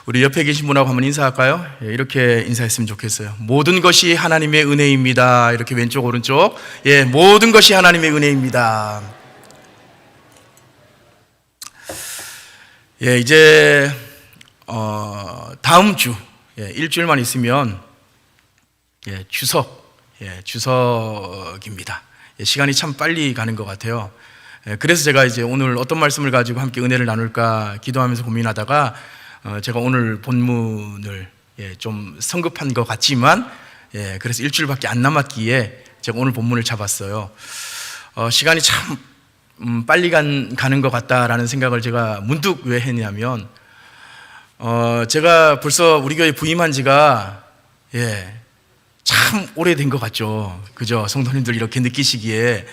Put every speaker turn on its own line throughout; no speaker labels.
우리 옆에 계신 분하고 한번 인사할까요? 이렇게 인사했으면 좋겠어요. 모든 것이 하나님의 은혜입니다. 이렇게 왼쪽 오른쪽. 모든 것이 하나님의 은혜입니다. 이제 다음 주 일주일만 있으면 주석입니다. 시간이 참 빨리 가는 것 같아요. 그래서 제가 이제 오늘 어떤 말씀을 가지고 함께 은혜를 나눌까 기도하면서 고민하다가 제가 오늘 본문을 좀 성급한 것 같지만 그래서 일주일밖에 안 남았기에 제가 오늘 본문을 잡았어요. 시간이 참 빨리 가는 것 같다라는 생각을 제가 문득 왜 했냐면 제가 벌써 우리 교회 부임한 지가 참 오래된 것 같죠. 그죠? 성도님들 이렇게 느끼시기에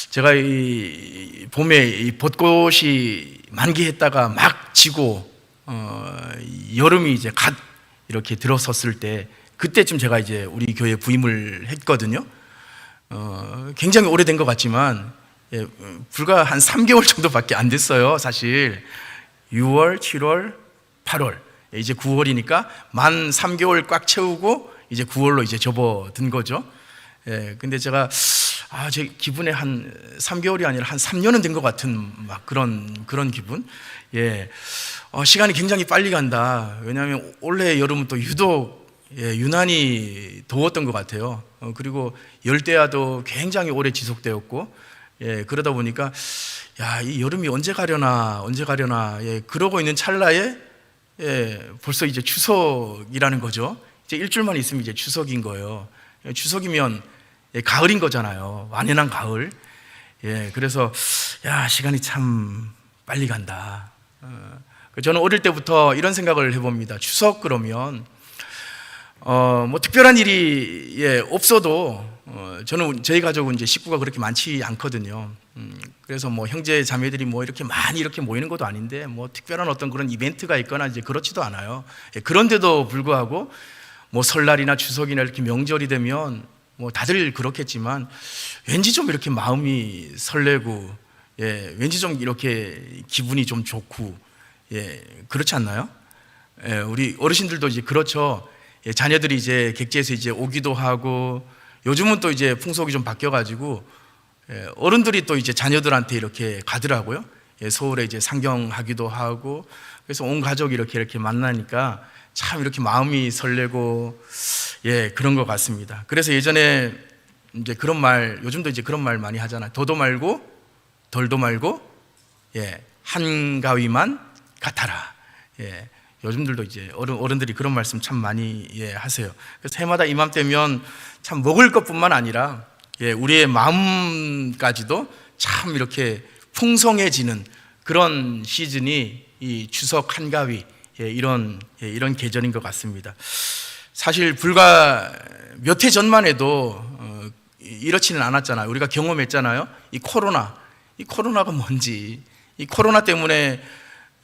제가 이 봄에 이 벚꽃이 만개했다가 막 지고 여름이 이제 갓 이렇게 들어섰을 때 그때쯤 제가 이제 우리 교회 부임을 했거든요. 굉장히 오래된 것 같지만 불과 한 3개월 정도밖에 안 됐어요. 사실 6월, 7월, 8월 이제 9월이니까 만 3개월 꽉 채우고 이제 9월로 이제 접어든 거죠. 근데 제가 제 기분에 한 3개월이 아니라 한 3년은 된 것 같은 막 그런 기분. 시간이 굉장히 빨리 간다. 왜냐하면 올해 여름은 또 유독 유난히 더웠던 것 같아요. 그리고 열대야도 굉장히 오래 지속되었고, 그러다 보니까 이 여름이 언제 가려나 그러고 있는 찰나에 벌써 이제 추석이라는 거죠. 이제 일주일만 있으면 이제 추석인 거예요. 추석이면 가을인 거잖아요. 완연한 가을. 그래서 시간이 참 빨리 간다. 저는 어릴 때부터 이런 생각을 해봅니다. 추석 그러면 뭐 특별한 일이 없어도 저희 가족은 이제 식구가 그렇게 많지 않거든요. 그래서 뭐 형제 자매들이 뭐 이렇게 많이 이렇게 모이는 것도 아닌데 뭐 특별한 어떤 그런 이벤트가 있거나 이제 그렇지도 않아요. 그런데도 불구하고 뭐 설날이나 추석이나 이렇게 명절이 되면 뭐 다들 그렇겠지만 왠지 좀 이렇게 마음이 설레고 왠지 좀 이렇게 기분이 좀 좋고 그렇지 않나요? 우리 어르신들도 이제 그렇죠. 자녀들이 이제 객지에서 이제 오기도 하고 요즘은 또 이제 풍속이 좀 바뀌어가지고 어른들이 또 이제 자녀들한테 이렇게 가더라고요. 서울에 이제 상경하기도 하고 그래서 온 가족이 이렇게 만나니까 참 이렇게 마음이 설레고 그런 것 같습니다. 그래서 예전에 이제 그런 말 요즘도 이제 그런 말 많이 하잖아요. 더도 말고 덜도 말고 한가위만 같아라. 요즘들도 이제 어른들이 그런 말씀 참 많이 하세요. 그래서 해마다 이맘때면 참 먹을 것뿐만 아니라 우리의 마음까지도 참 이렇게 풍성해지는 그런 시즌이 이 추석 한가위 이런 계절인 것 같습니다. 사실 불과 몇 해 전만 해도 이렇지는 않았잖아요. 우리가 경험했잖아요. 이 코로나가 뭔지, 이 코로나 때문에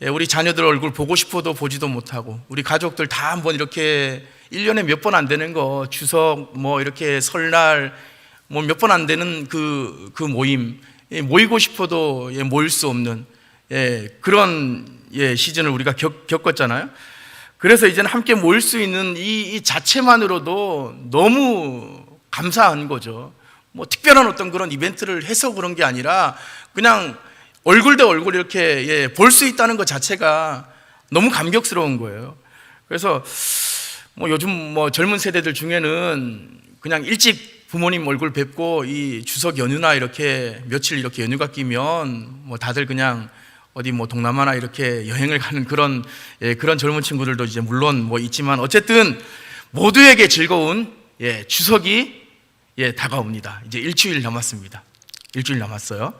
우리 자녀들 얼굴 보고 싶어도 보지도 못하고 우리 가족들 다 한번 이렇게 1년에 몇 번 안 되는 거 추석 뭐 이렇게 설날 뭐 몇 번 안 되는 그 모임 모이고 싶어도 모일 수 없는 그런 시즌을 우리가 겪었잖아요. 그래서 이제는 함께 모일 수 있는 이 자체만으로도 너무 감사한 거죠. 뭐 특별한 어떤 그런 이벤트를 해서 그런 게 아니라 그냥 얼굴 대 얼굴 이렇게 볼 수 있다는 것 자체가 너무 감격스러운 거예요. 그래서 뭐 요즘 뭐 젊은 세대들 중에는 그냥 일찍 부모님 얼굴 뵙고 이 추석 연휴나 이렇게 며칠 이렇게 연휴가 끼면 뭐 다들 그냥 어디 뭐 동남아나 이렇게 여행을 가는 그런 젊은 친구들도 이제 물론 뭐 있지만 어쨌든 모두에게 즐거운 추석이 다가옵니다. 이제 일주일 남았습니다. 일주일 남았어요.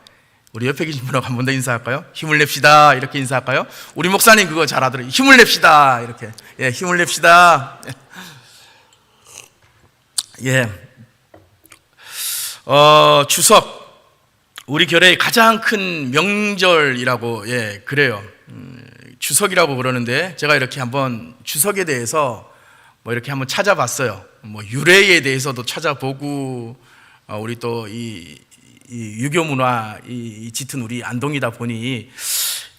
우리 옆에 계신 분하고 한 번 더 인사할까요? 힘을 냅시다. 이렇게 인사할까요? 우리 목사님 그거 잘하더라고요. 힘을 냅시다. 이렇게. 힘을 냅시다. 추석. 우리 교회의 가장 큰 명절이라고 그래요. 추석이라고 그러는데 제가 이렇게 한번 추석에 대해서 뭐 이렇게 한번 찾아봤어요. 뭐 유래에 대해서도 찾아보고 우리 또 이 유교 문화 이 짙은 우리 안동이다 보니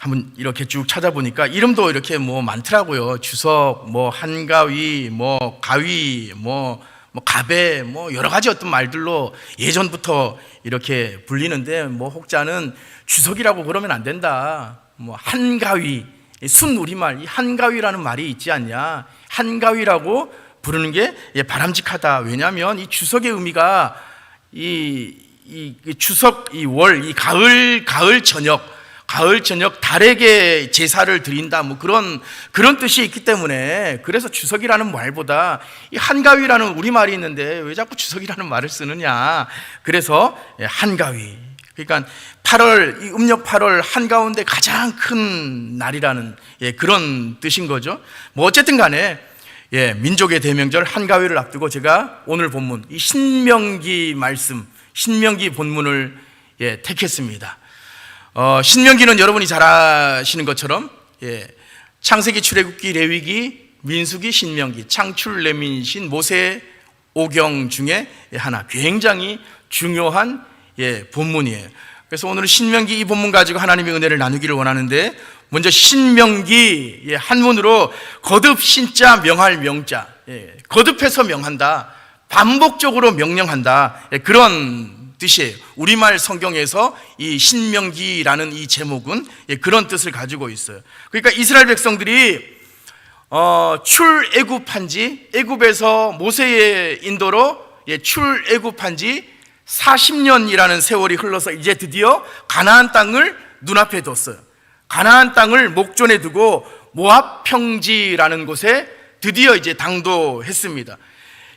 한번 이렇게 쭉 찾아보니까 이름도 이렇게 뭐 많더라고요. 주석, 뭐 한가위, 뭐 가위, 뭐 가배, 뭐 여러 가지 어떤 말들로 예전부터 이렇게 불리는데, 뭐 혹자는 주석이라고 그러면 안 된다. 뭐 한가위, 순 우리말 이 한가위라는 말이 있지 않냐. 한가위라고 부르는 게 바람직하다. 왜냐하면 이 주석의 의미가 이 추석, 이 월, 이 가을 저녁 달에게 제사를 드린다, 뭐 그런 뜻이 있기 때문에, 그래서 추석이라는 말보다 이 한가위라는 우리말이 있는데 왜 자꾸 추석이라는 말을 쓰느냐. 그래서 한가위. 그러니까 8월, 이 음력 8월 한가운데 가장 큰 날이라는 그런 뜻인 거죠. 뭐 어쨌든 간에 민족의 대명절 한가위를 앞두고 제가 오늘 본문 이 신명기 말씀, 신명기 본문을 택했습니다. 신명기는 여러분이 잘 아시는 것처럼 창세기, 출애굽기, 레위기, 민수기, 신명기, 창출, 레민신, 모세, 오경 중에 하나, 굉장히 중요한 본문이에요. 그래서 오늘은 신명기 이 본문 가지고 하나님의 은혜를 나누기를 원하는데, 먼저 신명기 한문으로 거듭 신자 명할 명자, 거듭해서 명한다, 반복적으로 명령한다, 그런 뜻이에요. 우리말 성경에서 이 신명기라는 이 제목은 그런 뜻을 가지고 있어요. 그러니까 이스라엘 백성들이 출애굽한 지, 애굽에서 모세의 인도로 출애굽한 지 40년이라는 세월이 흘러서 이제 드디어 가나안 땅을 눈앞에 뒀어요. 가나안 땅을 목전에 두고 모압 평지라는 곳에 드디어 이제 당도했습니다.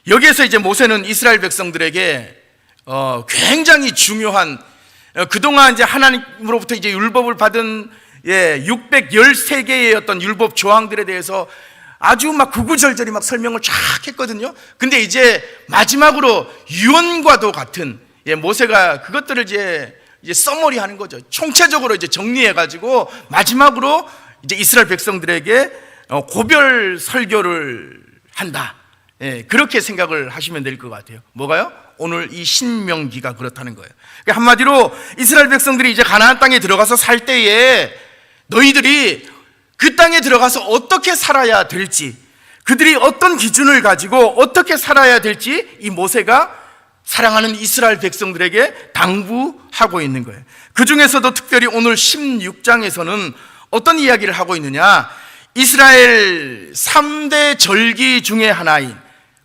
여기에서 이제 모세는 이스라엘 백성들에게 굉장히 중요한, 그동안 이제 하나님으로부터 이제 율법을 받은 613개의 어떤 율법 조항들에 대해서 아주 막 구구절절히 막 설명을 쫙 했거든요. 근데 이제 마지막으로 유언과도 같은, 모세가 그것들을 이제 써머리 하는 거죠. 총체적으로 이제 정리해가지고 마지막으로 이제 이스라엘 백성들에게 고별 설교를 한다. 그렇게 생각을 하시면 될 것 같아요. 뭐가요? 오늘 이 신명기가 그렇다는 거예요. 그러니까 한마디로 이스라엘 백성들이 이제 가나안 땅에 들어가서 살 때에 너희들이 그 땅에 들어가서 어떻게 살아야 될지, 그들이 어떤 기준을 가지고 어떻게 살아야 될지 이 모세가 사랑하는 이스라엘 백성들에게 당부하고 있는 거예요. 그 중에서도 특별히 오늘 16장에서는 어떤 이야기를 하고 있느냐, 이스라엘 3대 절기 중에 하나인,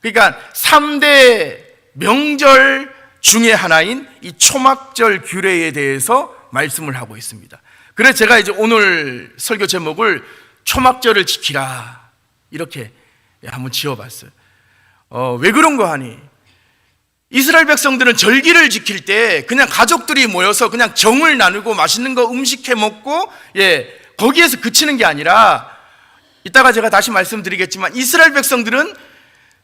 그러니까 3대 명절 중에 하나인 이 초막절 규례에 대해서 말씀을 하고 있습니다. 그래서 제가 이제 오늘 설교 제목을 초막절을 지키라 이렇게 한번 지어봤어요. 왜 그런가 하니, 이스라엘 백성들은 절기를 지킬 때 그냥 가족들이 모여서 그냥 정을 나누고 맛있는 거 음식해 먹고 거기에서 그치는 게 아니라, 이따가 제가 다시 말씀드리겠지만 이스라엘 백성들은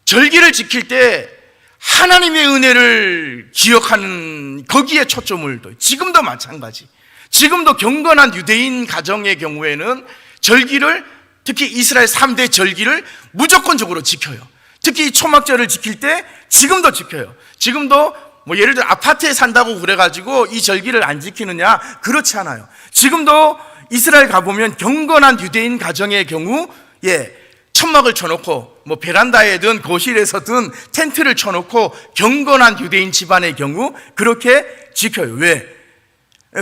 절기를 지킬 때 하나님의 은혜를 기억하는 거기에 초점을 둬요. 지금도 마찬가지. 지금도 경건한 유대인 가정의 경우에는 절기를, 특히 이스라엘 3대 절기를 무조건적으로 지켜요. 특히 초막절을 지킬 때 지금도 지켜요. 지금도 뭐 예를 들어 아파트에 산다고 그래가지고 이 절기를 안 지키느냐, 그렇지 않아요. 지금도 이스라엘 가보면 경건한 유대인 가정의 경우 천막을 쳐놓고 뭐 베란다에든 거실에서든 텐트를 쳐놓고 경건한 유대인 집안의 경우 그렇게 지켜요. 왜?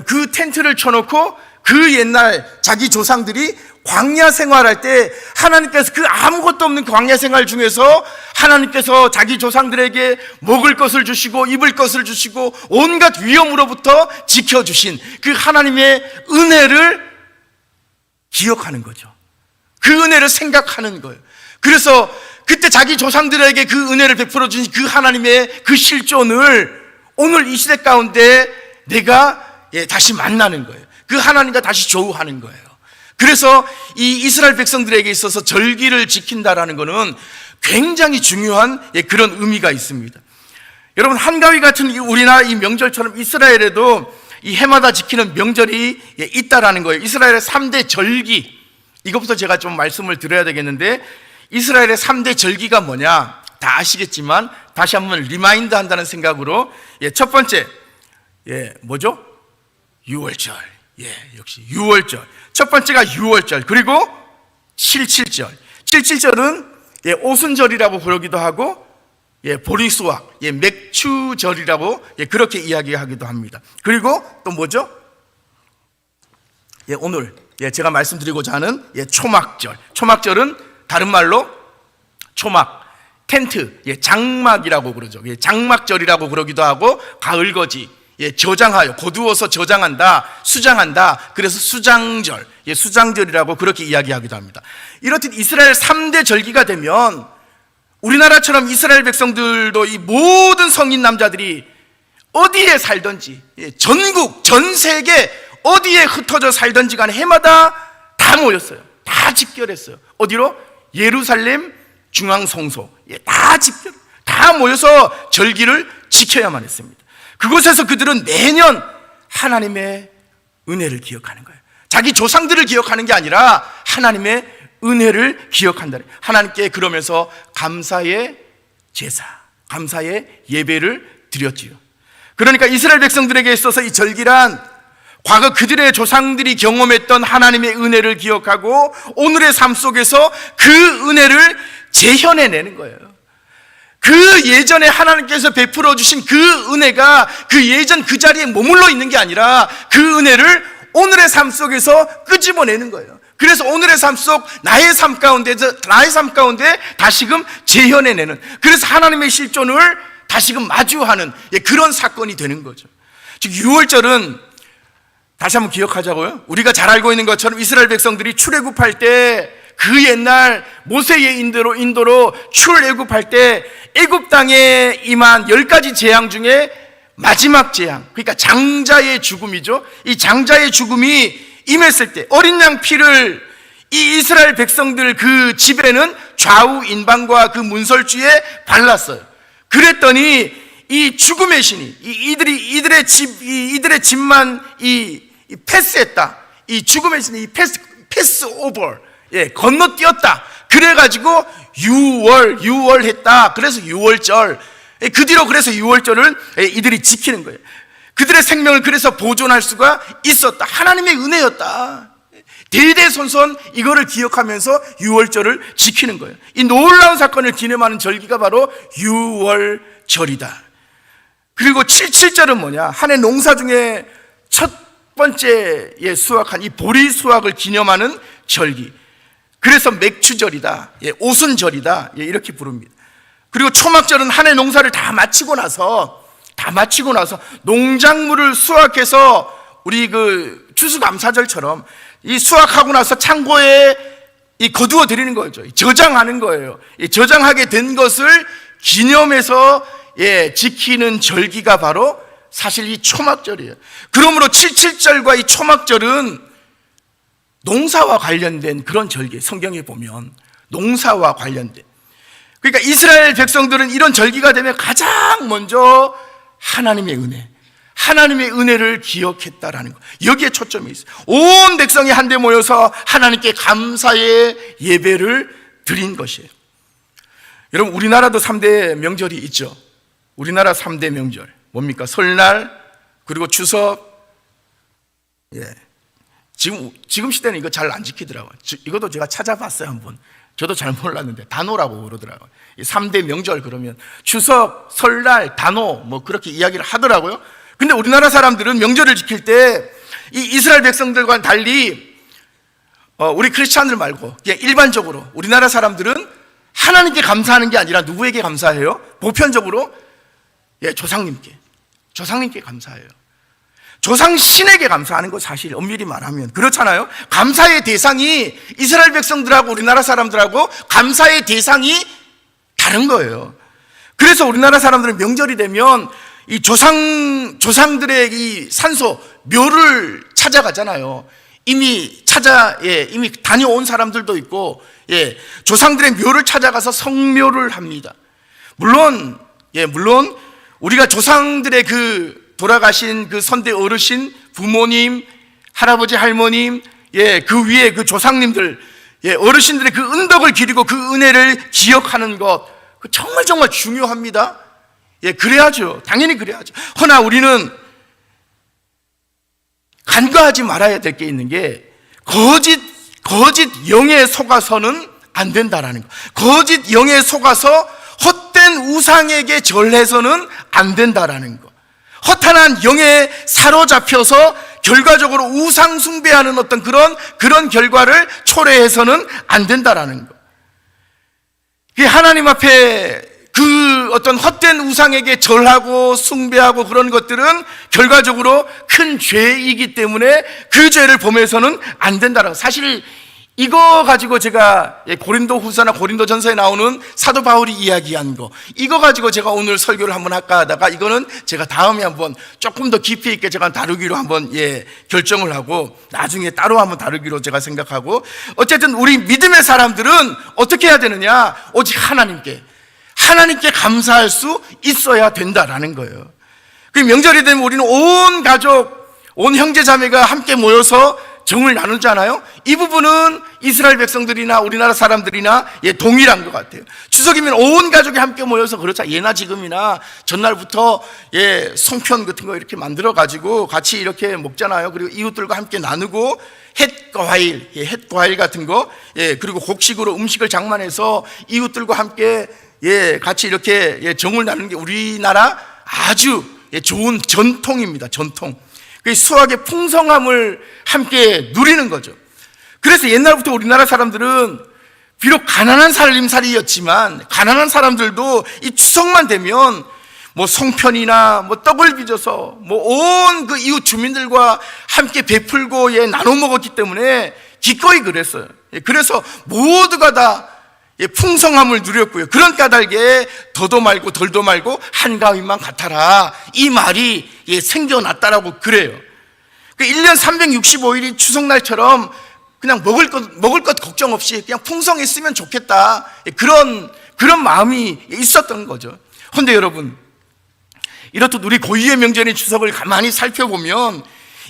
그 텐트를 쳐놓고 그 옛날 자기 조상들이 광야 생활할 때 하나님께서 그 아무것도 없는 광야 생활 중에서 하나님께서 자기 조상들에게 먹을 것을 주시고 입을 것을 주시고 온갖 위험으로부터 지켜주신 그 하나님의 은혜를 기억하는 거죠. 그 은혜를 생각하는 거예요. 그래서 그때 자기 조상들에게 그 은혜를 베풀어 주신 그 하나님의 그 실존을 오늘 이 시대 가운데 내가 다시 만나는 거예요. 그 하나님과 다시 조우하는 거예요. 그래서 이 이스라엘 백성들에게 있어서 절기를 지킨다라는 것은 굉장히 중요한 그런 의미가 있습니다. 여러분, 한가위 같은 우리나라 이 명절처럼 이스라엘에도 이 해마다 지키는 명절이 있다라는 거예요. 이스라엘의 3대 절기, 이것부터 제가 좀 말씀을 드려야 되겠는데, 이스라엘의 3대 절기가 뭐냐 다 아시겠지만 다시 한번 리마인드 한다는 생각으로 첫 번째 뭐죠? 6월절. 역시 유월절. 첫 번째가 유월절. 그리고 칠칠절. 칠칠절은 오순절이라고 부르기도 하고 보리수확, 맥추절이라고 그렇게 이야기하기도 합니다. 그리고 또 뭐죠? 오늘 제가 말씀드리고자 하는 초막절. 초막절은 다른 말로 초막, 텐트, 장막이라고 그러죠. 장막절이라고 그러기도 하고 가을거지, 저장하여, 거두어서 저장한다, 수장한다. 그래서 수장절, 수장절이라고 그렇게 이야기하기도 합니다. 이렇듯 이스라엘 3대 절기가 되면 우리나라처럼 이스라엘 백성들도 이 모든 성인 남자들이 어디에 살든지, 전국, 전 세계 어디에 흩어져 살든지 간에 해마다 다 모였어요. 다 집결했어요. 어디로? 예루살렘 중앙성소. 다 모여서 절기를 지켜야만 했습니다. 그곳에서 그들은 매년 하나님의 은혜를 기억하는 거예요. 자기 조상들을 기억하는 게 아니라 하나님의 은혜를 기억한다. 하나님께 그러면서 감사의 제사, 감사의 예배를 드렸지요. 그러니까 이스라엘 백성들에게 있어서 이 절기란 과거 그들의 조상들이 경험했던 하나님의 은혜를 기억하고 오늘의 삶 속에서 그 은혜를 재현해내는 거예요. 그 예전에 하나님께서 베풀어 주신 그 은혜가 그 예전 그 자리에 머물러 있는 게 아니라 그 은혜를 오늘의 삶 속에서 끄집어내는 거예요. 그래서 오늘의 삶 속 나의 삶 가운데 다시금 재현해내는, 그래서 하나님의 실존을 다시금 마주하는 그런 사건이 되는 거죠. 즉 유월절은 다시 한번 기억하자고요. 우리가 잘 알고 있는 것처럼 이스라엘 백성들이 출애굽할 때, 그 옛날 모세의 인도로 출애굽할 때 애굽 땅에 임한 10가지 재앙 중에 마지막 재앙, 그러니까 장자의 죽음이죠. 이 장자의 죽음이 임했을 때 어린 양 피를 이 이스라엘 백성들 그 집에는 좌우 인방과 그 문설주에 발랐어요. 그랬더니 이 죽음의 신이 이들의 집만 패스했다. 이 죽음의 신이 패스 오버, 건너뛰었다. 그래가지고 유월했다. 그래서 유월절. 그 뒤로 그래서 유월절을 이들이 지키는 거예요. 그들의 생명을 그래서 보존할 수가 있었다. 하나님의 은혜였다. 대대손손 이거를 기억하면서 유월절을 지키는 거예요. 이 놀라운 사건을 기념하는 절기가 바로 유월절이다. 그리고 칠칠절은 뭐냐? 한 해 농사 중에 첫 번째 수확한 이 보리 수확을 기념하는 절기. 그래서 맥추절이다, 오순절이다, 이렇게 부릅니다. 그리고 초막절은 한 해 농사를 다 마치고 나서 농작물을 수확해서 우리 그 추수감사절처럼 이 수확하고 나서 창고에 거두어 드리는 거죠. 저장하는 거예요. 저장하게 된 것을 기념해서 지키는 절기가 바로 사실 이 초막절이에요. 그러므로 칠칠절과 이 초막절은 농사와 관련된 그런 절기, 성경에 보면 농사와 관련된. 그러니까 이스라엘 백성들은 이런 절기가 되면 가장 먼저 하나님의 은혜를 기억했다라는 거. 여기에 초점이 있어요. 온 백성이 한데 모여서 하나님께 감사의 예배를 드린 것이에요. 여러분, 우리나라도 3대 명절이 있죠. 우리나라 3대 명절 뭡니까? 설날, 그리고 추석. 지금 시대는 이거 잘 안 지키더라고요. 이것도 제가 찾아봤어요, 한번. 저도 잘 몰랐는데 단오라고 그러더라고요. 3대 명절 그러면 추석, 설날, 단오 뭐 그렇게 이야기를 하더라고요. 근데 우리나라 사람들은 명절을 지킬 때 이 이스라엘 백성들과는 달리 우리 크리스찬들 말고 그냥 일반적으로 우리나라 사람들은 하나님께 감사하는 게 아니라 누구에게 감사해요? 보편적으로 조상님께 감사해요. 조상신에게 감사하는 거 사실 엄밀히 말하면 그렇잖아요. 감사의 대상이 이스라엘 백성들하고 우리나라 사람들하고 감사의 대상이 다른 거예요. 그래서 우리나라 사람들은 명절이 되면 이 조상들의 이 산소 묘를 찾아가잖아요. 이미 다녀온 사람들도 있고, 조상들의 묘를 찾아가서 성묘를 합니다. 물론 우리가 조상들의 돌아가신 그 선대 어르신, 부모님, 할아버지, 할머님, 그 위에 그 조상님들, 어르신들의 그 은덕을 기리고 그 은혜를 기억하는 것, 정말 중요합니다. 그래야죠. 당연히 그래야죠. 허나 우리는 간과하지 말아야 될 게 있는 게 거짓 영에 속아서는 안 된다라는 거. 거짓 영에 속아서 헛된 우상에게 절해서는 안 된다라는 거. 허탄한 영에 사로잡혀서 결과적으로 우상 숭배하는 어떤 그런 결과를 초래해서는 안 된다라는 거. 하나님 앞에 그 어떤 헛된 우상에게 절하고 숭배하고 그런 것들은 결과적으로 큰 죄이기 때문에 그 죄를 범해서는 안 된다라고. 사실 이거 가지고 제가 고린도 후서나 고린도 전서에 나오는 사도 바울이 이야기한 거, 이거 가지고 제가 오늘 설교를 한번 할까 하다가 이거는 제가 다음에 한번 조금 더 깊이 있게 제가 다루기로 한번 결정을 하고 나중에 따로 한번 다루기로 제가 생각하고, 어쨌든 우리 믿음의 사람들은 어떻게 해야 되느냐? 오직 하나님께 감사할 수 있어야 된다라는 거예요. 그 명절이 되면 우리는 온 가족, 온 형제 자매가 함께 모여서 정을 나누잖아요. 이 부분은 이스라엘 백성들이나 우리나라 사람들이나 동일한 것 같아요. 추석이면 온 가족이 함께 모여서, 그렇죠, 예나 지금이나 전날부터 송편 같은 거 이렇게 만들어 가지고 같이 이렇게 먹잖아요. 그리고 이웃들과 함께 나누고 햇과일 같은 거, 그리고 곡식으로 음식을 장만해서 이웃들과 함께 같이 이렇게 정을 나누는 게 우리나라 아주 좋은 전통입니다. 전통. 그 수확의 풍성함을 함께 누리는 거죠. 그래서 옛날부터 우리나라 사람들은 비록 가난한 살림살이였지만, 가난한 사람들도 이 추석만 되면 뭐 송편이나 뭐 떡을 빚어서 뭐 온 그 이웃 주민들과 함께 베풀고 나눠 먹었기 때문에 기꺼이 그랬어요. 그래서 모두가 다 풍성함을 누렸고요. 그런 까닭에 더도 말고 덜도 말고 한가위만 같아라, 이 말이 생겨났다라고 그래요. 1년 365일이 추석날처럼 그냥 먹을 것 걱정 없이 그냥 풍성했으면 좋겠다, 그런 마음이 있었던 거죠. 그런데 여러분, 이렇듯 우리 고유의 명절인 추석을 가만히 살펴보면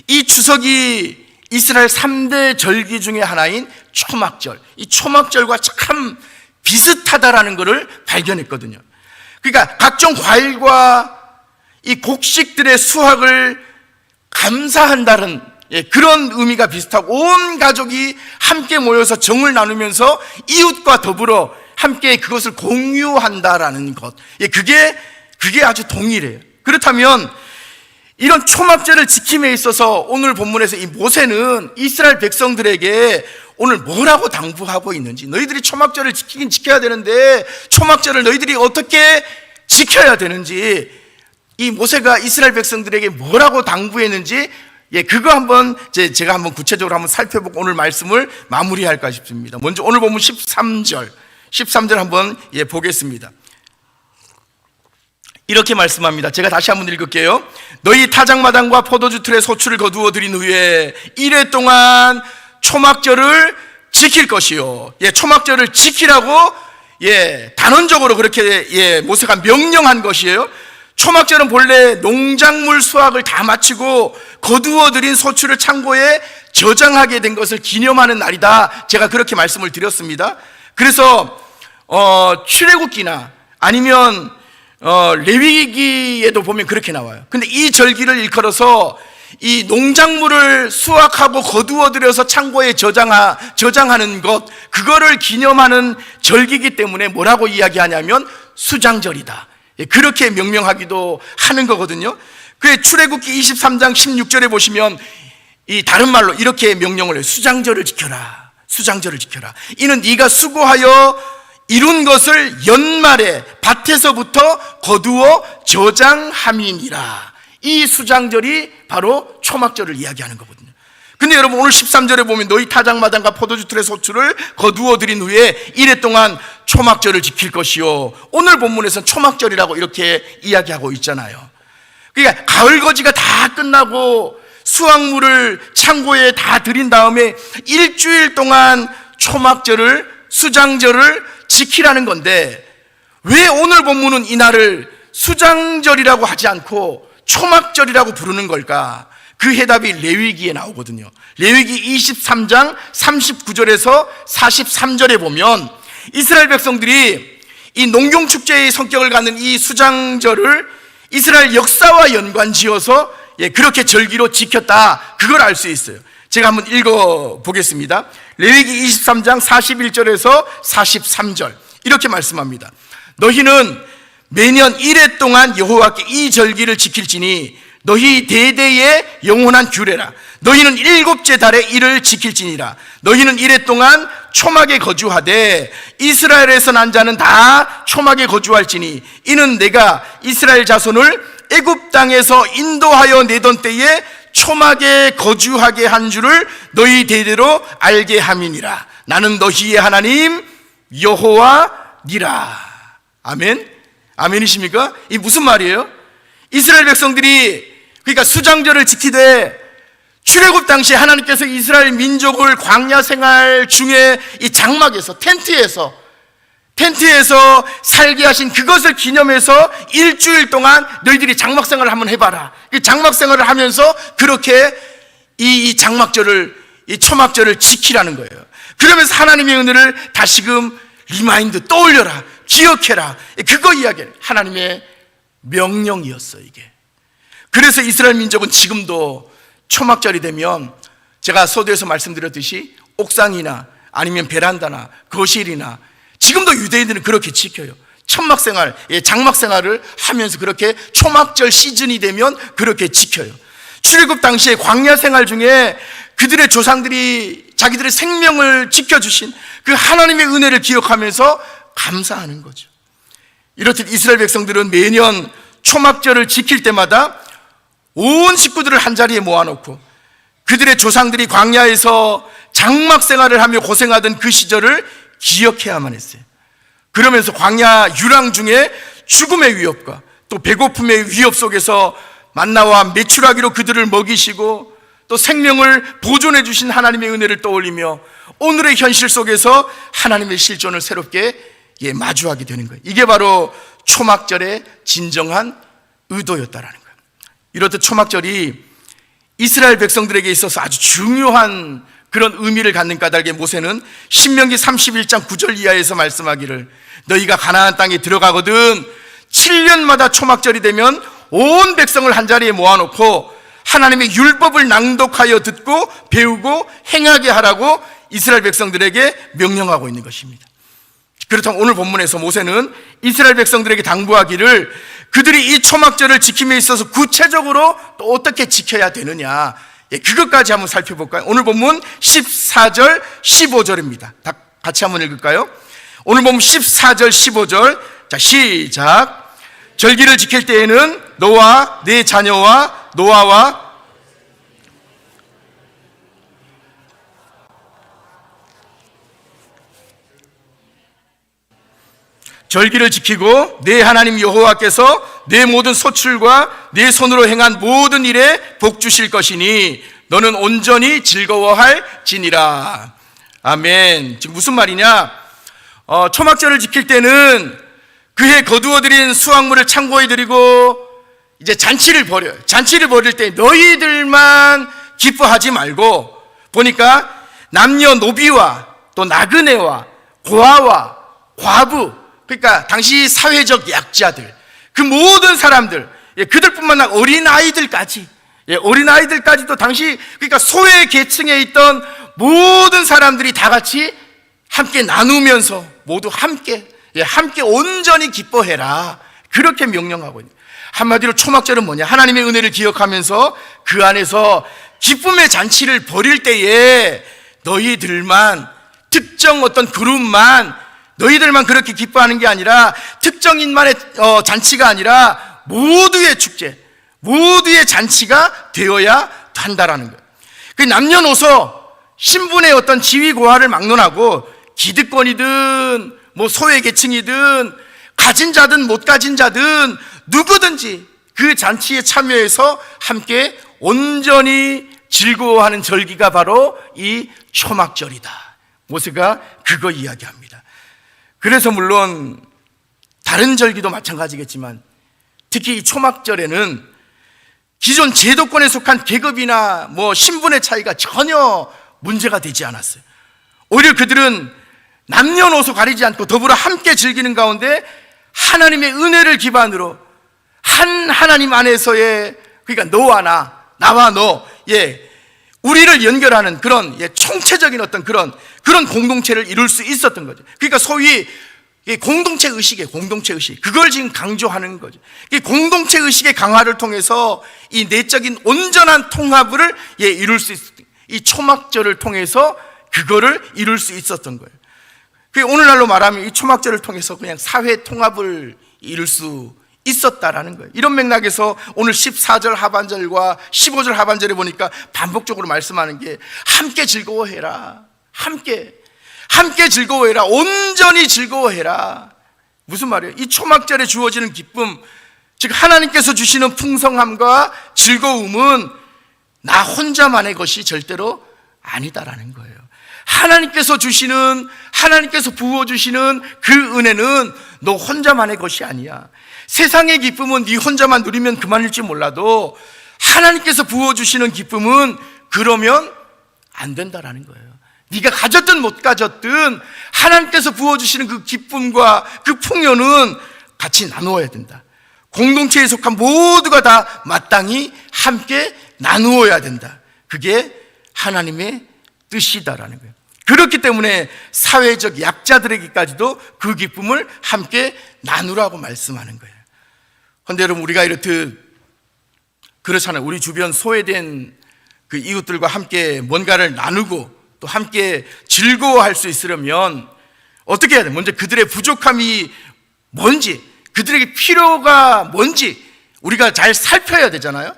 이 추석이 이스라엘 3대 절기 중에 하나인 초막절, 이 초막절과 참 비슷하다라는 것을 발견했거든요. 그러니까 각종 과일과 이 곡식들의 수확을 감사한다는 그런 의미가 비슷하고, 온 가족이 함께 모여서 정을 나누면서 이웃과 더불어 함께 그것을 공유한다라는 것, 그게 아주 동일해요. 그렇다면 이런 초막절을 지킴에 있어서 오늘 본문에서 이 모세는 이스라엘 백성들에게 오늘 뭐라고 당부하고 있는지, 너희들이 초막절을 지키긴 지켜야 되는데 초막절을 너희들이 어떻게 지켜야 되는지, 이 모세가 이스라엘 백성들에게 뭐라고 당부했는지, 그거 한번 제가 한번 구체적으로 한번 살펴보고 오늘 말씀을 마무리할까 싶습니다. 먼저 오늘 본문 13절 한번 보겠습니다. 이렇게 말씀합니다. 제가 다시 한번 읽을게요. 너희 타작마당과 포도주 틀에 소출을 거두어 들인 후에 이래 동안 초막절을 지킬 것이요. 초막절을 지키라고 단언적으로 그렇게 모세가 명령한 것이에요. 초막절은 본래 농작물 수확을 다 마치고 거두어 들인 소출을 창고에 저장하게 된 것을 기념하는 날이다, 제가 그렇게 말씀을 드렸습니다. 그래서 출애굽기나 아니면 레위기에도 보면 그렇게 나와요. 근데 이 절기를 일컬어서 이 농작물을 수확하고 거두어 들여서 창고에 저장하는 것, 그거를 기념하는 절기이기 때문에 뭐라고 이야기하냐면 수장절이다, 그렇게 명명하기도 하는 거거든요. 그 출애굽기 23장 16절에 보시면 이 다른 말로 이렇게 명령을 해요. 수장절을 지켜라, 수장절을 지켜라. 이는 네가 수고하여 이룬 것을 연말에 밭에서부터 거두어 저장함이니라. 이 수장절이 바로 초막절을 이야기하는 거거든요. 근데 여러분, 오늘 13절에 보면 너희 타작마당과 포도주 틀의 소출을 거두어 들인 후에 이래 동안 초막절을 지킬 것이요. 오늘 본문에서는 초막절이라고 이렇게 이야기하고 있잖아요. 그러니까 가을거지가 다 끝나고 수확물을 창고에 다 들인 다음에 일주일 동안 초막절을, 수장절을 지키라는 건데, 왜 오늘 본문은 이 날을 수장절이라고 하지 않고 초막절이라고 부르는 걸까? 그 해답이 레위기에 나오거든요. 레위기 23장 39절에서 43절에 보면 이스라엘 백성들이 이 농경축제의 성격을 갖는 이 수장절을 이스라엘 역사와 연관지어서 그렇게 절기로 지켰다, 그걸 알 수 있어요. 제가 한번 읽어 보겠습니다. 레위기 23장 41절에서 43절 이렇게 말씀합니다. 너희는 매년 1회 동안 여호와께 이 절기를 지킬지니 너희 대대의 영원한 규례라. 너희는 7째 달에 이를 지킬지니라. 너희는 1회 동안 초막에 거주하되 이스라엘에서 난 자는 다 초막에 거주할지니 이는 내가 이스라엘 자손을 애굽 땅에서 인도하여 내던 때에 초막에 거주하게 한 줄을 너희 대대로 알게 함이니라. 나는 너희의 하나님 여호와니라. 아멘. 아멘이십니까? 이 무슨 말이에요? 이스라엘 백성들이 그러니까 수장절을 지키되 출애굽 당시 하나님께서 이스라엘 민족을 광야 생활 중에 이 장막에서 텐트에서 살게 하신 그것을 기념해서 일주일 동안 너희들이 장막 생활을 한번 해봐라. 장막 생활을 하면서 그렇게 이 장막절을, 이 초막절을 지키라는 거예요. 그러면서 하나님의 은혜를 다시금 리마인드, 떠올려라, 기억해라. 그거 이야기예요. 하나님의 명령이었어, 이게. 그래서 이스라엘 민족은 지금도 초막절이 되면 제가 서두에서 말씀드렸듯이 옥상이나 아니면 베란다나 거실이나 지금도 유대인들은 그렇게 지켜요. 천막생활, 장막생활을 하면서 그렇게 초막절 시즌이 되면 그렇게 지켜요. 출애굽 당시에 광야 생활 중에 그들의 조상들이 자기들의 생명을 지켜주신 그 하나님의 은혜를 기억하면서 감사하는 거죠. 이렇듯 이스라엘 백성들은 매년 초막절을 지킬 때마다 온 식구들을 한자리에 모아놓고 그들의 조상들이 광야에서 장막 생활을 하며 고생하던 그 시절을 기억해야만 했어요. 그러면서 광야 유랑 중에 죽음의 위협과 또 배고픔의 위협 속에서 만나와 메추라기로 그들을 먹이시고 또 생명을 보존해 주신 하나님의 은혜를 떠올리며 오늘의 현실 속에서 하나님의 실존을 새롭게 마주하게 되는 거예요. 이게 바로 초막절의 진정한 의도였다라는 거예요. 이렇듯 초막절이 이스라엘 백성들에게 있어서 아주 중요한 그런 의미를 갖는 까닭에 모세는 신명기 31장 9절 이하에서 말씀하기를 너희가 가나안 땅에 들어가거든 7년마다 초막절이 되면 온 백성을 한자리에 모아놓고 하나님의 율법을 낭독하여 듣고 배우고 행하게 하라고 이스라엘 백성들에게 명령하고 있는 것입니다. 그렇다면 오늘 본문에서 모세는 이스라엘 백성들에게 당부하기를 그들이 이 초막절을 지킴에 있어서 구체적으로 또 어떻게 지켜야 되느냐, 그것까지 한번 살펴볼까요? 오늘 본문 14절 15절입니다 다 같이 한번 읽을까요? 오늘 본문 14절 15절 자 시작. 절기를 지킬 때에는 너와 네 자녀와 노아와 절기를 지키고 내 하나님 여호와께서 내 모든 소출과 내 손으로 행한 모든 일에 복 주실 것이니 너는 온전히 즐거워할지니라. 아멘. 지금 무슨 말이냐? 초막절을 지킬 때는 그해 거두어들인 수확물을 창고에 드리고 이제 잔치를 벌여요. 잔치를 벌일 때 너희들만 기뻐하지 말고 보니까 남녀노비와 또 나그네와 고아와 과부, 그러니까 당시 사회적 약자들, 그 모든 사람들, 그들뿐만 아니라 어린아이들까지도 당시 그러니까 소외 계층에 있던 모든 사람들이 다 같이 함께 나누면서 모두 함께 온전히 기뻐해라, 그렇게 명령하고 있는. 한마디로 초막절은 뭐냐? 하나님의 은혜를 기억하면서 그 안에서 기쁨의 잔치를 벌일 때에 너희들만, 특정 어떤 그룹만, 너희들만 그렇게 기뻐하는 게 아니라 특정인만의 잔치가 아니라 모두의 축제, 모두의 잔치가 되어야 한다라는 거예요. 그 남녀노소 신분의 어떤 지위 고하를 막론하고 기득권이든 뭐 소외계층이든 가진 자든 못 가진 자든 누구든지 그 잔치에 참여해서 함께 온전히 즐거워하는 절기가 바로 이 초막절이다. 모세가 그거 이야기합니다. 그래서 물론 다른 절기도 마찬가지겠지만 특히 이 초막절에는 기존 제도권에 속한 계급이나 뭐 신분의 차이가 전혀 문제가 되지 않았어요. 오히려 그들은 남녀노소 가리지 않고 더불어 함께 즐기는 가운데 하나님의 은혜를 기반으로 한 하나님 안에서의 그러니까 너와 나와 너, 우리를 연결하는 그런 총체적인 어떤 그런 공동체를 이룰 수 있었던 거죠. 그러니까 소위 공동체 의식이에요. 공동체 의식. 그걸 지금 강조하는 거죠. 공동체 의식의 강화를 통해서 이 내적인 온전한 통합을 이룰 수 있었던, 이 초막절을 통해서 그거를 이룰 수 있었던 거예요. 오늘날로 말하면 이 초막절을 통해서 그냥 사회 통합을 이룰 수 있었다라는 거예요. 이런 맥락에서 오늘 14절 하반절과 15절 하반절에 보니까 반복적으로 말씀하는 게 함께 즐거워해라. 함께 즐거워해라. 온전히 즐거워해라. 무슨 말이에요? 이 초막절에 주어지는 기쁨, 즉 하나님께서 주시는 풍성함과 즐거움은 나 혼자만의 것이 절대로 아니다라는 거예요. 하나님께서 부어주시는 그 은혜는 너 혼자만의 것이 아니야. 세상의 기쁨은 네 혼자만 누리면 그만일지 몰라도 하나님께서 부어주시는 기쁨은 그러면 안 된다라는 거예요. 네가 가졌든 못 가졌든 하나님께서 부어주시는 그 기쁨과 그 풍요는 같이 나누어야 된다. 공동체에 속한 모두가 다 마땅히 함께 나누어야 된다. 그게 하나님의 뜻이다라는 거예요. 그렇기 때문에 사회적 약자들에게까지도 그 기쁨을 함께 나누라고 말씀하는 거예요. 그런데 여러분, 우리가 이렇듯 그렇잖아요. 우리 주변 소외된 그 이웃들과 함께 뭔가를 나누고 또 함께 즐거워할 수 있으려면 어떻게 해야 돼? 먼저 그들의 부족함이 뭔지, 그들에게 필요가 뭔지 우리가 잘 살펴야 되잖아요.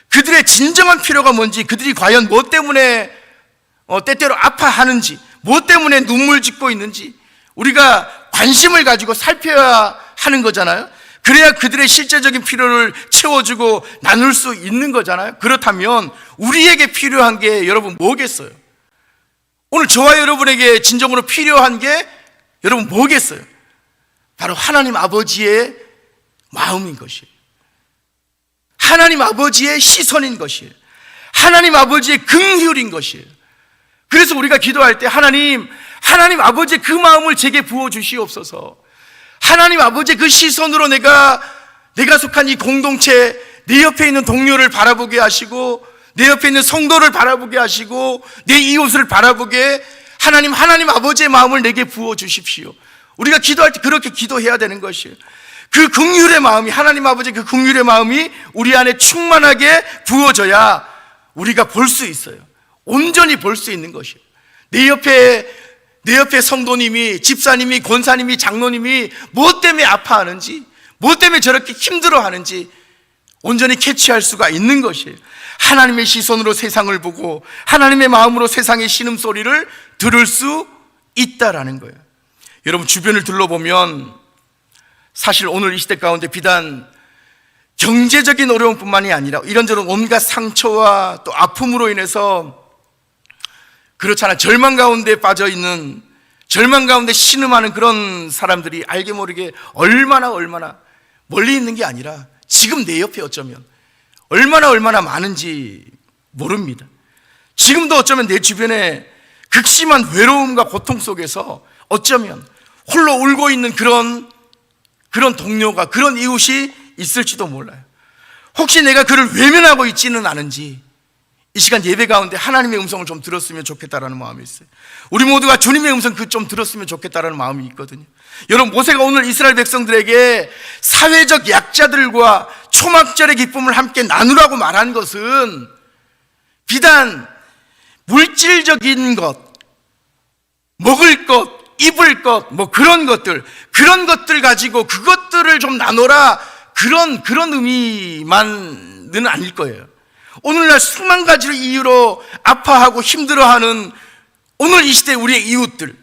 그들의 진정한 필요가 뭔지, 그들이 과연 뭐 때문에 때때로 아파하는지, 뭐 때문에 눈물 짓고 있는지 우리가 관심을 가지고 살펴야 하는 거잖아요. 그래야 그들의 실제적인 필요를 채워주고 나눌 수 있는 거잖아요. 그렇다면 우리에게 필요한 게 여러분 뭐겠어요? 오늘 저와 여러분에게 진정으로 필요한 게 여러분 뭐겠어요? 바로 하나님 아버지의 마음인 것이에요. 하나님 아버지의 시선인 것이에요. 하나님 아버지의 긍휼인 것이에요. 그래서 우리가 기도할 때 하나님 아버지의 그 마음을 제게 부어주시옵소서. 하나님 아버지의 그 시선으로 내가 속한 이 공동체, 내 옆에 있는 동료를 바라보게 하시고, 내 옆에 있는 성도를 바라보게 하시고, 내 이웃을 바라보게 하나님 아버지의 마음을 내게 부어주십시오. 우리가 기도할 때 그렇게 기도해야 되는 것이에요. 그 긍휼의 마음이, 하나님 아버지의 그 긍휼의 마음이 우리 안에 충만하게 부어져야 우리가 볼 수 있어요. 온전히 볼 수 있는 것이에요. 내 옆에 성도님이, 집사님이, 권사님이, 장로님이 뭐 때문에 아파하는지, 뭐 때문에 저렇게 힘들어하는지 온전히 캐치할 수가 있는 것이에요. 하나님의 시선으로 세상을 보고 하나님의 마음으로 세상의 신음소리를 들을 수 있다라는 거예요. 여러분, 주변을 둘러보면 사실 오늘 이 시대 가운데 비단 경제적인 어려움뿐만이 아니라 이런저런 온갖 상처와 또 아픔으로 인해서 그렇잖아, 절망 가운데 빠져있는, 절망 가운데 신음하는 그런 사람들이 알게 모르게 얼마나 멀리 있는 게 아니라 지금 내 옆에 어쩌면 얼마나 많은지 모릅니다. 지금도 어쩌면 내 주변에 극심한 외로움과 고통 속에서 어쩌면 홀로 울고 있는 그런 동료가, 그런 이웃이 있을지도 몰라요. 혹시 내가 그를 외면하고 있지는 않은지 이 시간 예배 가운데 하나님의 음성을 좀 들었으면 좋겠다라는 마음이 있어요. 우리 모두가 주님의 음성 좀 들었으면 좋겠다라는 마음이 있거든요. 여러분, 모세가 오늘 이스라엘 백성들에게 사회적 약자들과 초막절의 기쁨을 함께 나누라고 말한 것은 비단 물질적인 것, 먹을 것, 입을 것, 뭐 그런 것들 가지고 그것들을 좀 나눠라, 그런 의미만은 아닐 거예요. 오늘날 수만 가지 이유로 아파하고 힘들어하는 오늘 이 시대 우리의 이웃들,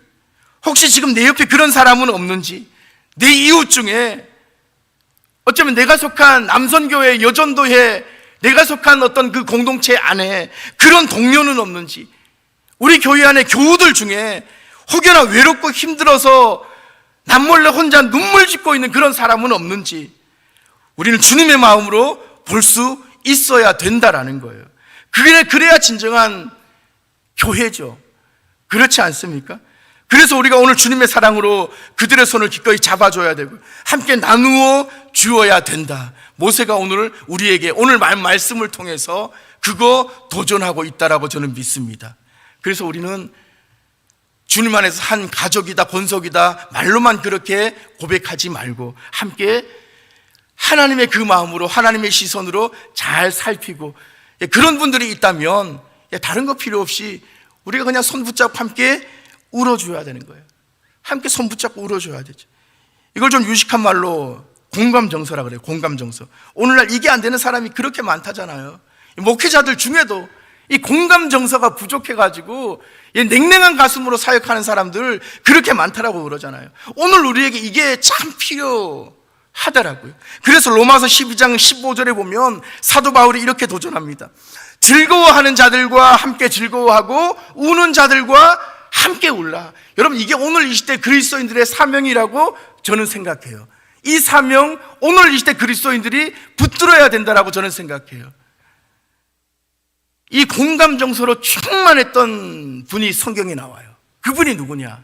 혹시 지금 내 옆에 그런 사람은 없는지, 내 이웃 중에 어쩌면 내가 속한 남선교회, 여전도회, 내가 속한 어떤 그 공동체 안에 그런 동료는 없는지, 우리 교회 안에 교우들 중에 혹여나 외롭고 힘들어서 남몰래 혼자 눈물 짓고 있는 그런 사람은 없는지 우리는 주님의 마음으로 볼 수 있어야 된다라는 거예요. 그래야 진정한 교회죠. 그렇지 않습니까? 그래서 우리가 오늘 주님의 사랑으로 그들의 손을 기꺼이 잡아줘야 되고 함께 나누어 주어야 된다. 모세가 오늘 우리에게 오늘 말씀을 통해서 그거 도전하고 있다라고 저는 믿습니다. 그래서 우리는 주님 안에서 한 가족이다, 본속이다 말로만 그렇게 고백하지 말고 함께 하나님의 그 마음으로, 하나님의 시선으로 잘 살피고, 그런 분들이 있다면 다른 거 필요 없이 우리가 그냥 손 붙잡고 함께 울어줘야 되는 거예요. 함께 손 붙잡고 울어줘야 되죠. 이걸 좀 유식한 말로 공감정서라 그래요. 공감정서. 오늘날 이게 안 되는 사람이 그렇게 많다잖아요. 목회자들 중에도 이 공감정서가 부족해가지고 냉랭한 가슴으로 사역하는 사람들 그렇게 많다라고 그러잖아요. 오늘 우리에게 이게 참 필요하더라고요. 그래서 로마서 12장 15절에 보면 사도 바울이 이렇게 도전합니다. 즐거워하는 자들과 함께 즐거워하고 우는 자들과 함께 울라. 여러분, 이게 오늘 이 시대 그리스도인들의 사명이라고 저는 생각해요. 이 사명, 오늘 이 시대 그리스도인들이 붙들어야 된다라고 저는 생각해요. 이 공감정서로 충만했던 분이 성경에 나와요. 그분이 누구냐?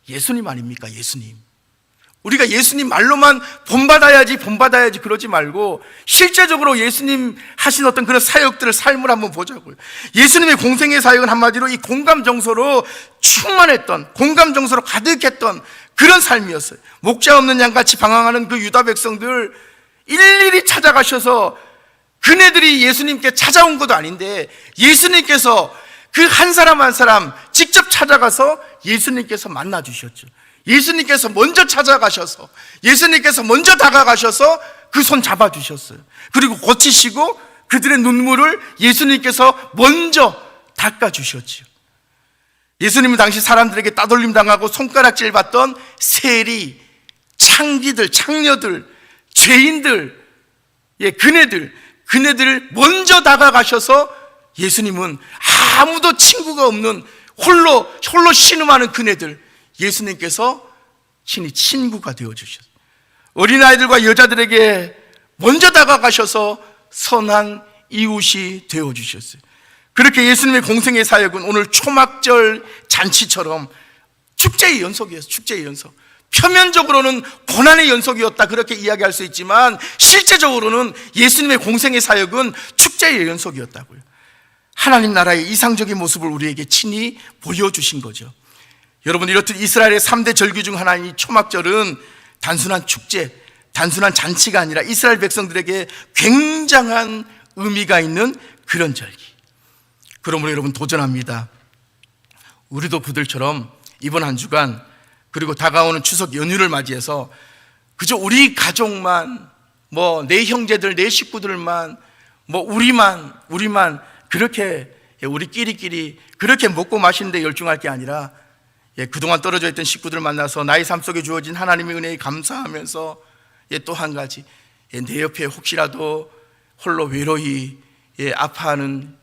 예수님 아닙니까? 예수님. 우리가 예수님 말로만 본받아야지 그러지 말고 실제적으로 예수님 하신 어떤 그런 사역들을, 삶을 한번 보자고요. 예수님의 공생의 사역은 한마디로 이 공감정서로 충만했던, 공감정서로 가득했던 그런 삶이었어요. 목자 없는 양같이 방황하는 그 유다 백성들 일일이 찾아가셔서, 그네들이 예수님께 찾아온 것도 아닌데 예수님께서 그 한 사람 한 사람 직접 찾아가서 예수님께서 만나 주셨죠. 예수님께서 먼저 찾아가셔서, 예수님께서 먼저 다가가셔서 그 손 잡아주셨어요. 그리고 고치시고 그들의 눈물을 예수님께서 먼저 닦아주셨죠. 예수님은 당시 사람들에게 따돌림 당하고 손가락질 받던 세리, 창기들, 창녀들, 죄인들, 그네들 먼저 다가가셔서 예수님은 아무도 친구가 없는 홀로 신음하는 그네들, 예수님께서 친히 친구가 되어주셨어요. 어린아이들과 여자들에게 먼저 다가가셔서 선한 이웃이 되어주셨어요. 그렇게 예수님의 공생의 사역은 오늘 초막절 잔치처럼 축제의 연속이었어요. 축제의 연속. 표면적으로는 고난의 연속이었다 그렇게 이야기할 수 있지만 실제적으로는 예수님의 공생의 사역은 축제의 연속이었다고요. 하나님 나라의 이상적인 모습을 우리에게 친히 보여주신 거죠. 여러분, 이렇듯 이스라엘의 3대 절기 중 하나인 이 초막절은 단순한 축제, 단순한 잔치가 아니라 이스라엘 백성들에게 굉장한 의미가 있는 그런 절기. 그러므로 여러분, 도전합니다. 우리도 그들처럼 이번 한 주간, 그리고 다가오는 추석 연휴를 맞이해서 그저 우리 가족만, 내 형제들, 내 식구들만, 우리만 그렇게 우리끼리 그렇게 먹고 마시는데 열중할 게 아니라 그동안 떨어져 있던 식구들 만나서 나의 삶 속에 주어진 하나님의 은혜에 감사하면서 또 한 가지, 내 옆에 혹시라도 홀로 외로이 아파하는,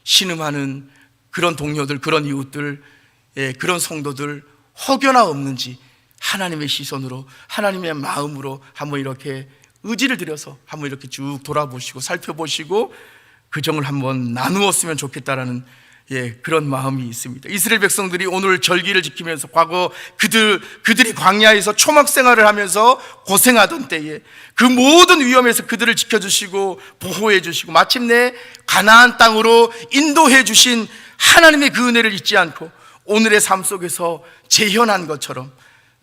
신음하는 그런 동료들, 그런 이웃들, 그런 성도들 혹여나 없는지 하나님의 시선으로, 하나님의 마음으로 한번 이렇게 의지를 들여서 한번 이렇게 쭉 돌아보시고 살펴보시고 그 정을 한번 나누었으면 좋겠다라는 그런 마음이 있습니다. 이스라엘 백성들이 오늘 절기를 지키면서 과거 그들이 광야에서 초막 생활을 하면서 고생하던 때에 그 모든 위험에서 그들을 지켜주시고 보호해 주시고 마침내 가나안 땅으로 인도해 주신 하나님의 그 은혜를 잊지 않고 오늘의 삶 속에서 재현한 것처럼,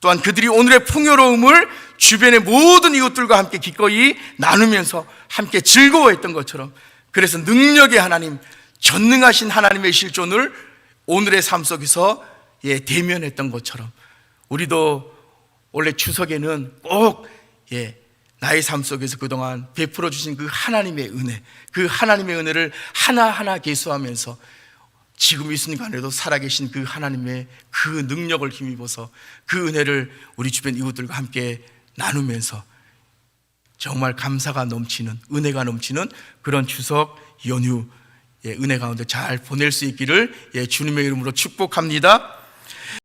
또한 그들이 오늘의 풍요로움을 주변의 모든 이웃들과 함께 기꺼이 나누면서 함께 즐거워했던 것처럼, 그래서 능력의 하나님, 전능하신 하나님의 실존을 오늘의 삶 속에서 대면했던 것처럼 우리도 원래 추석에는 꼭 나의 삶 속에서 그동안 베풀어 주신 그 하나님의 은혜, 그 하나님의 은혜를 하나하나 계수하면서 지금 이 순간에도 살아계신 그 하나님의 그 능력을 힘입어서 그 은혜를 우리 주변 이웃들과 함께 나누면서 정말 감사가 넘치는, 은혜가 넘치는 그런 추석 연휴 은혜 가운데 잘 보낼 수 있기를 주님의 이름으로 축복합니다.